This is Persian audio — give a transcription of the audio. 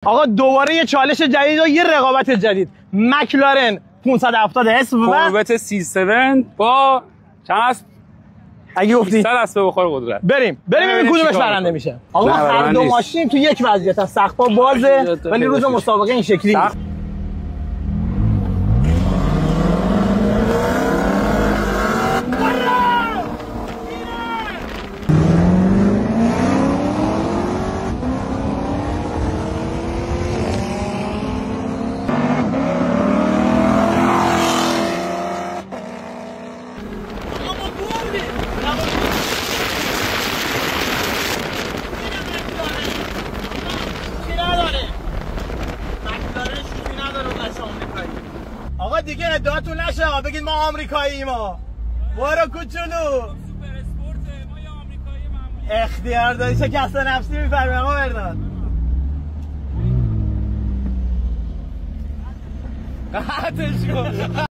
آقا دوباره یه چالش جدید و یه رقابت جدید. مکلارن 570 اس و کوربت C7 با چند است؟ اگه گفتی 100 اسب بخور قدرت. بریم ببین کدومش برنده میشه. آقا هر دو ماشین تو یک وضعیت هست، سقف‌ها بازه ولی روز مسابقه این شکلی نیست. آقا دیگه ادعاتون نشه بگید ما آمریکاییم ما. برو کوچولو. سوپر اسپورت ما یا آمریکایی معمولی. اختیار داری شکست نفسی می‌فرمی آقا مرداد. قطعش کن.